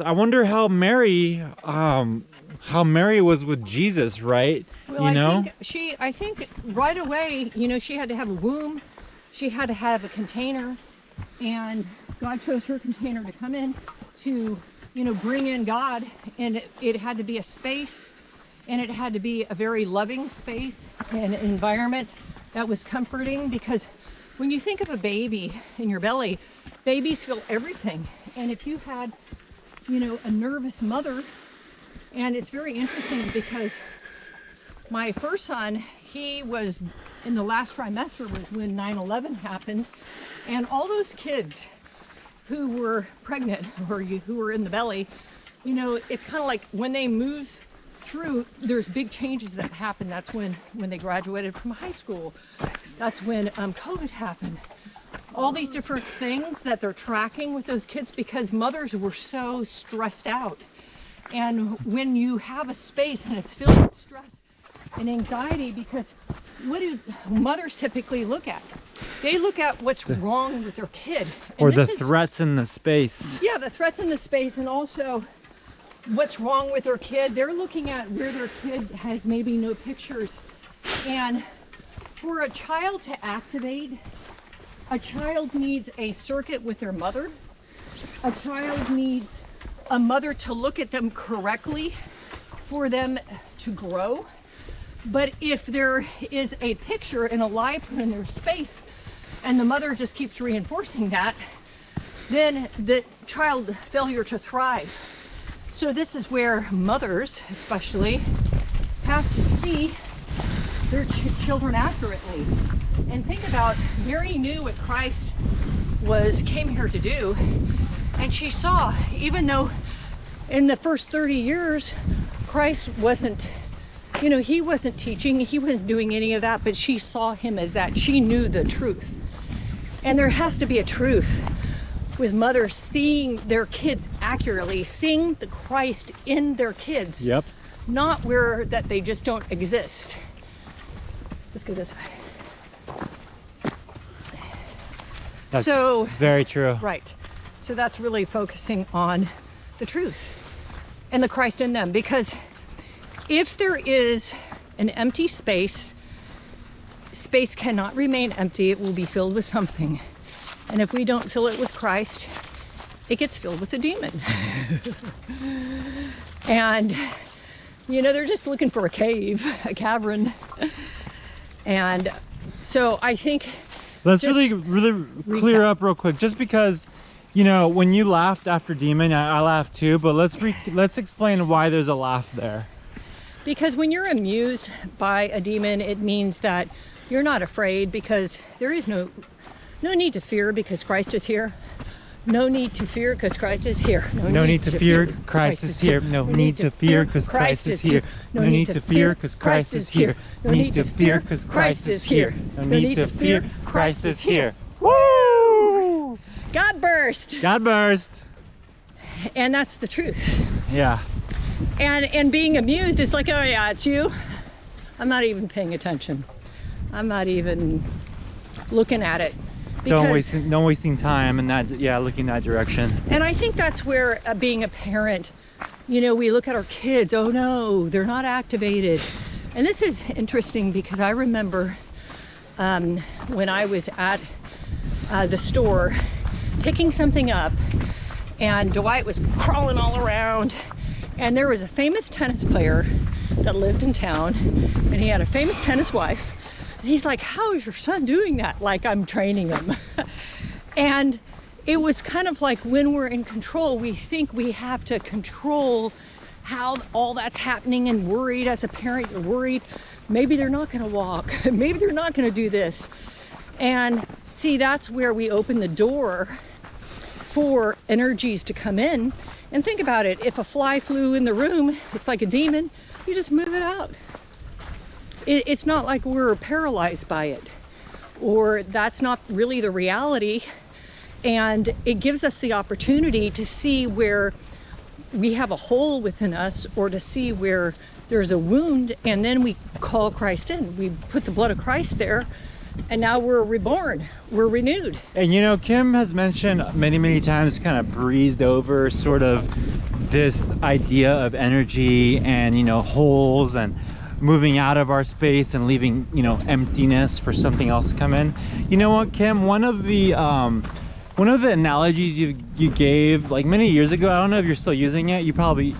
I wonder how Mary was with Jesus, right? Well, I think right away, she had to have a womb, she had to have a container, and God chose her container to come in to, bring in God, and it had to be a space, and it had to be a very loving space and environment that was comforting, because when you think of a baby in your belly, babies feel everything, and if you had a nervous mother, and it's very interesting because my first son, he was in the last trimester was when 9/11 happened, and all those kids who were pregnant or who were in the belly, it's kind of like when they move through, there's big changes that happen. That's when they graduated from high school. That's when COVID happened. All these different things that they're tracking with those kids because mothers were so stressed out. And when you have a space and it's filled with stress and anxiety, because what do mothers typically look at? They look at what's wrong with their kid. Or the threats in the space. Yeah, the threats in the space, and also what's wrong with their kid. They're looking at where their kid has maybe no pictures. And for a child to activate, a child needs a circuit with their mother. A child needs a mother to look at them correctly for them to grow. But if there is a picture and a lie put in their space and the mother just keeps reinforcing that, then the child failure to thrive. So this is where mothers especially have to see their children accurately. And think about, Mary knew what Christ came here to do, and she saw, even though in the first 30 years Christ wasn't, he wasn't teaching, he wasn't doing any of that, but she saw him as that. She knew the truth. And there has to be a truth with mothers seeing their kids accurately, seeing the Christ in their kids. Yep. Not where that they just don't exist. Let's go this way. That's so very true. Right. So that's really focusing on the truth and the Christ in them, because if there is an empty space, space cannot remain empty. It will be filled with something. And if we don't fill it with Christ, it gets filled with a demon. And, they're just looking for a cave, a cavern. And so I think... Let's really clear up real quick, just because, when you laughed after demon, I laughed too, but let's explain why there's a laugh there. Because when you're amused by a demon, it means that you're not afraid, because there is no need to fear because Christ is here. No need to fear because Christ is here. No need to fear, Christ is here. No need to fear because Christ is here. No need to fear because Christ is here. No need to fear because Christ is here. No need to fear, Christ is here. Woo! God burst. God burst. And that's the truth. Yeah. And being amused is like, oh yeah, it's you. I'm not even paying attention. I'm not even looking at it. No wasting time and looking that direction. And I think that's where being a parent, we look at our kids, oh no, they're not activated. And this is interesting because I remember when I was at the store picking something up, and Dwight was crawling all around, and there was a famous tennis player that lived in town, and he had a famous tennis wife. And he's like, how is your son doing that? Like I'm training him. And it was kind of like when we're in control, we think we have to control how all that's happening, and worried as a parent, you're worried. Maybe they're not gonna walk. Maybe they're not gonna do this. And see, that's where we open the door for energies to come in. And think about it, if a fly flew in the room, it's like a demon, you just move it out. It's not like we're paralyzed by it, or that's not really the reality. And it gives us the opportunity to see where we have a hole within us, or to see where there's a wound, and then we call Christ in. We put the blood of Christ there And now we're reborn, we're renewed. And you know, Kim has mentioned many times, kind of breezed over sort of this idea of energy and, you know, holes and moving out of our space and leaving, you know, emptiness for something else to come in. You know what, Kim, one of the analogies you gave like many years ago, I don't know if you're still using it, it probably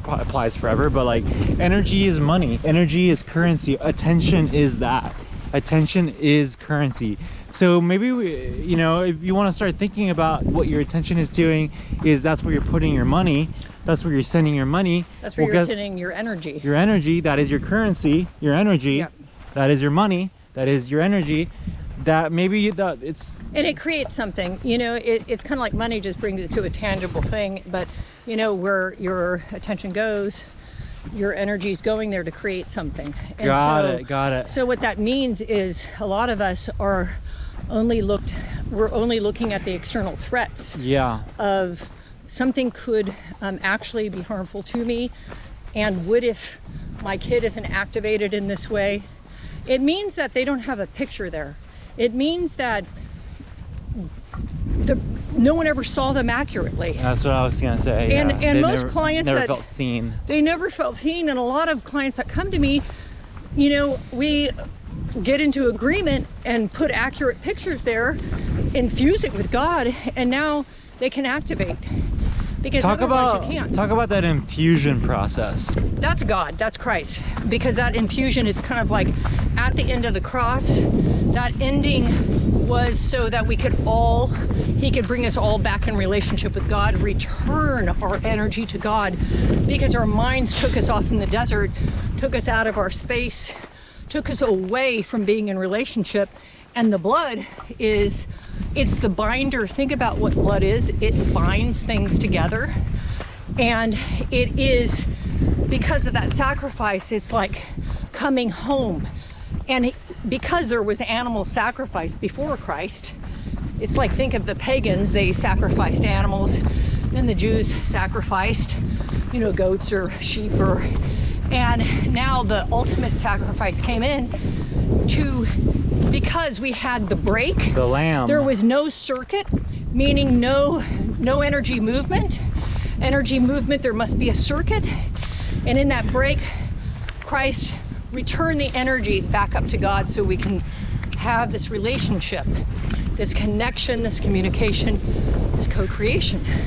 applies forever, but like, energy is money, energy is currency, attention is that. Attention is currency. So maybe you know, if you want to start thinking about what your attention is doing, is that's where you're putting your money, that's where you're sending your money, that's where you're sending your energy. Your energy, that is your currency, your energy. Yep. That is your money, that is your energy. That maybe it's, and it creates something, you know. It's kind of like money just brings it to a tangible thing, but you know, where your attention goes, your energy is going there to create something. And got it. So what that means is a lot of us are we're only looking at the external threats. Yeah. Of something could actually be harmful to me, and what if my kid isn't activated in this way? It means that they don't have a picture there. It means that no one ever saw them accurately. That's what I was gonna say. And most clients never felt seen. They never felt seen, and a lot of clients that come to me, you know, we get into agreement and put accurate pictures there, infuse it with God, and now they can activate. Because otherwise you can't. Talk about that infusion process. That's God, that's Christ. Because that infusion, it's kind of like at the end of the cross, that ending was so that we could all, he could bring us all back in relationship with God, return our energy to God, because our minds took us off in the desert, took us out of our space, took us away from being in relationship. And the blood is, it's the binder. Think about what blood is. It binds things together. And it is, because of that sacrifice, it's like coming home. And because there was animal sacrifice before Christ, it's like, think of the pagans, they sacrificed animals. Then the Jews sacrificed, you know, goats or sheep, and now the ultimate sacrifice came in because we had the break. The lamb. There was no circuit, meaning no energy movement. Energy movement, there must be a circuit. And in that break, Christ returned the energy back up to God so we can have this relationship, this connection, this communication, this co-creation.